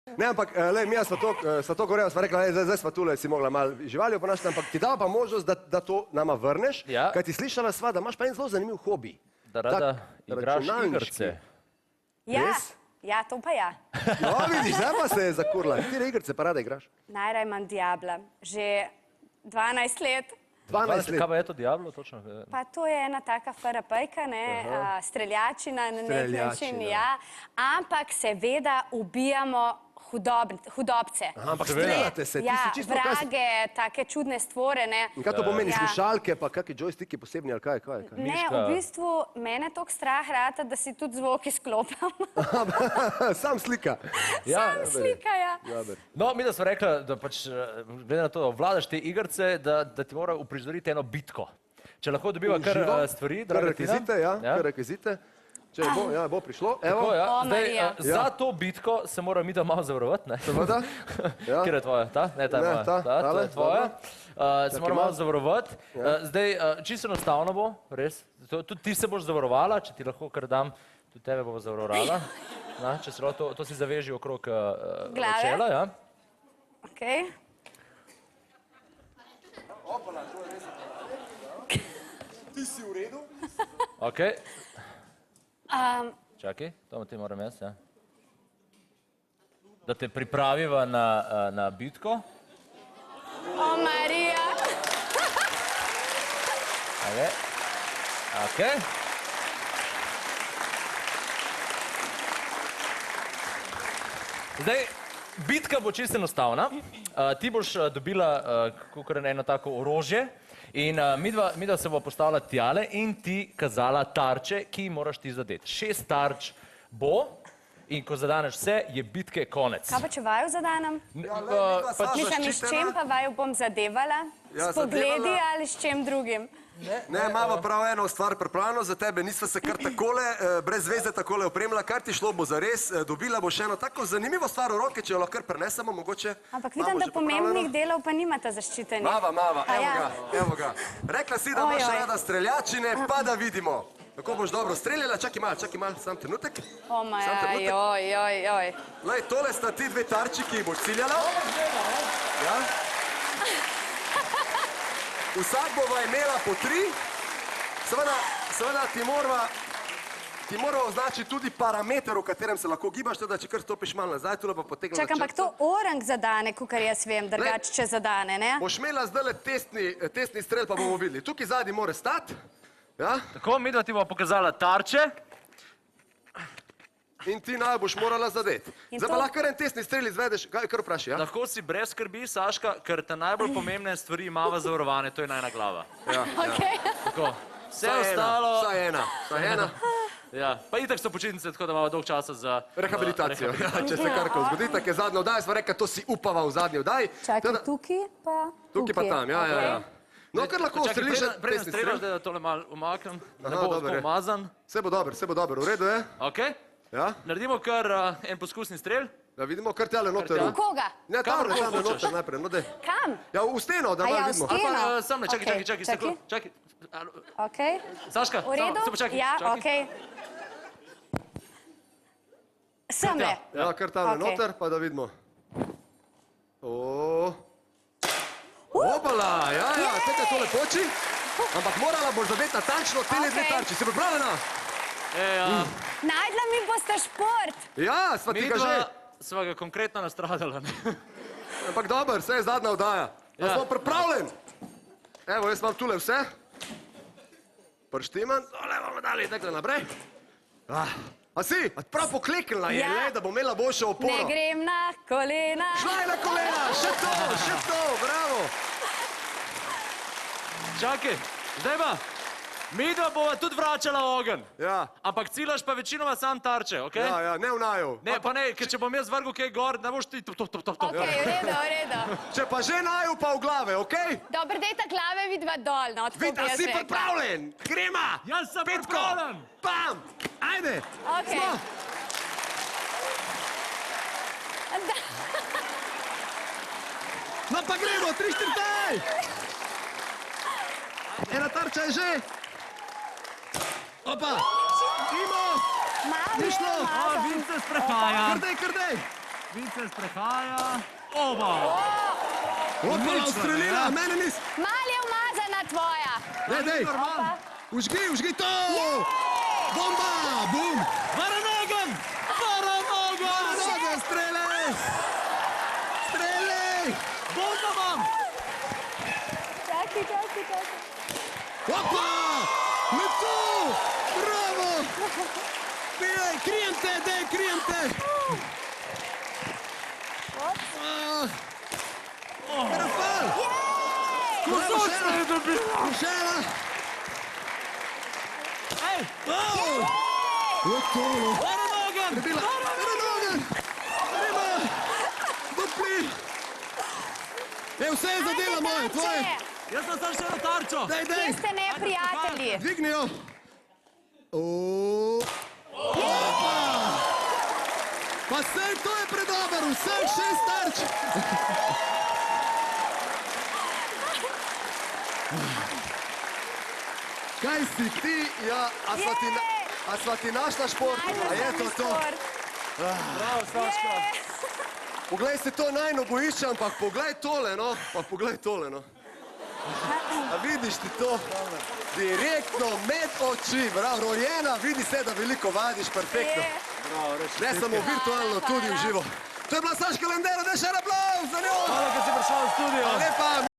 Ne, ampak, lej, mi sva to govorila, sva rekla, zdaj sva tule, si mogla malo živali oponašati, ampak ti dava pa možnost, da to nama vrneš, kaj ti slišala sva, da imaš pa en zelo zanimiv hobi. Da rada igraš igrce. Ja, to pa ja. No, vidiš, zdaj pa se je zakurla. Katere igrce pa rada igraš? Najraje imam Diabla. Že 12 let. 12 let. Kaj pa je to Diablo točno? Pa to je ena taka farapejka, streljačina na nek način, ja. Ampak seveda ubijamo hudobce. Ampak streljate se, ti si čisto... Vrage, take čudne stvore, ne. In kaj to pomeni, slušalke, pa kakšni joystiki posebni, ali kaj? Ne, v bistvu mene toliko strah rata, da si tudi zvok izklopam. Sam slika. Sam slika, ja. No, mi da smo rekla, da pač, glede na to, da vladaš te igrce, da ti mora uprizoriti eno bitko. Če lahko dobiva kar stvari, draga Tina. Kar rekvizite. Če bo prišlo, evo. Za to bitko se mora mi da malo zavarovati, ne? Seveda. Kjer je tvoja? Ta? Ne, ta je moja. Ta je tvoja. Se mora malo zavarovati. Zdaj, čisto enostavno bo, res. Tudi ti se boš zavarovala, če ti lahko kar dam, tudi tebe bo zavarovala. Če se lahko, to si zaveži okrog čela, ja. Okej. Ti si v redu? Okej. Čakaj, to ti moram jaz, ja. Da te pripraviva na bitko. O, Marija! Okej. Zdaj, bitka bo čisto enostavna. Ti boš dobila kakor eno tako orožje in midva se bo postavila tjale in ti kazala tarče, ki moraš ti zadeti. 6 tarč bo in ko zadaneš vse, je bitke konec. Kaj pa če vaju zadanem? Mislim, s čem pa vaju bom zadevala? S pogledi ali s čem drugim? Ne, imamo prav eno stvar pripravljeno za tebe, nisva se kar takole, brez veze takole opremila, kar ti šlo bo zares, dobila boš eno tako zanimivo stvar v roke, če jo lahko kar prenesemo, mogoče. Ampak vidim, da pomembnih delov pa nimate zaščitenih. Mava, evo ga. Rekla si, da imaš rada streljačine, pa da vidimo. Kako boš dobro streljala, čakaj malo, sam trenutek. O maja, joj. Lej, tole sta ti dve tarči, ki jih boš ciljala. Vsak bova imela po 3. Seveda ti morava označiti tudi parameter, v katerem se lahko gibaš, teda če kar stopiš malo nazaj, tule pa potegla na črto. Čakaj, ampak to orang zadane, kakor jaz vem, drugače če zadane, ne? Boš imela zdajle testni strel, pa bomo videli. Tukaj zadnji mora stati. Tako, midva ti bo pokazala tarče. In ti naj boš morala zadeti. Zdaj pa lahko en testni strel izvedeš, kar vpraši, ja? Lahko si brez skrbi, Saška, ker te najbolj pomembne stvari imava zavarovane, to je najna glava. Okej. Tako, vse ostalo... Vsaj ena. Ja, pa itak so počitnice, tako da imamo dolg časa za... Rehabilitacijo, če se karkoli zgodi, tako je zadnja vdaj, sva rekla, to si upava v zadnji vdaj. Čakaj, tukaj pa... Tukaj pa tam, ja. No, kar lahko ustreliš preden strelaš, da tole malo umaknem, da ne bo tako umazan. Vse bo dobro, v redu je. Okej. Naredimo kar en poskusni strel. Da vidimo kar tale noter. V koga? Ne, tam noter najprej, no daj. Kam? Ja, v steno, da malo vidimo. Ja, v steno. Sam ne, čakaj. Okej. Saška, v redu? samo počakaj. Ja, okej. Semle. Ja, kar tale noter, pa da vidimo. Opala, ja, tekaj tole poči. Ampak morala boš zadeti natančno tele dve tarči. Si pripravljena? Najdla mi boste šport. Ja, sva ti ga že. Sva ga konkretno nastradala. Ampak dober, vse je zadnja vdaja. A smo pripravljen? Evo, jaz imam tule vse. Prštiman, tole bomo dali tekle naprej. A si? Prav pokleknila je, da bo imela boljšo oporo. Ne grem na kolena. Šla je na kolena, še to, bravo. Čakaj, zdaj pa. Midva bova tudi vračala ogenj. Ja. Ampak ciljaš pa večinoma sam tarče, okej? Ja, ne v naju. Ne, pa ne, ker če bom jaz vrgel kaj gor, ne boš ti... Okej, v redu. Če pa že naju, pa v glave, okej? Dobro, dejta glave vidva dol, no, tako bi jaz rekla. Si pripravljen? Grema! Jaz sem pripravljen! Bam! Ajde! Okej. No pa gremo, 3-4-5! Ena tarča je že! Opa! Imo! Ni šlo! Vince sprehaja! Krdej! Vice sprehaja. Oba! Opala, ustrelila, mene nis. Mal je umazana tvoja. Dej. Užgi to! Bomba! Bum! Varanogan! Noga, streljaj! Streljaj! Bomba vam! Čakaj. Opa! Lepo! Bravo! Bijaj, krijem te! Rafal! Kosočno je dobila! Mišela! Ej! Lepo! Varanogan! Varanogan! Riba! Dupli! Vse je zadela moje, tvoje! Jaz sem samo še na tarčo! Dej! Kje ste neprijatelji? Dvigni jo! Opa! Pa sej, to je predober, vseh 6 tarč! Kaj si ti? Ja, a sva ti našla šport? A je to to? Bravo, Saška! Poglej si to najno bojišče, ampak poglej tole, no. A vidiš ti to? Direktno med oči, bravo, rojena, vidi se, da veliko vadiš, perfektno. Ne samo virtualno, tudi v živo. To je bila Saška Lendero, da še en aplauz za njo. Hvala, ker si prišla v studio. Lepa.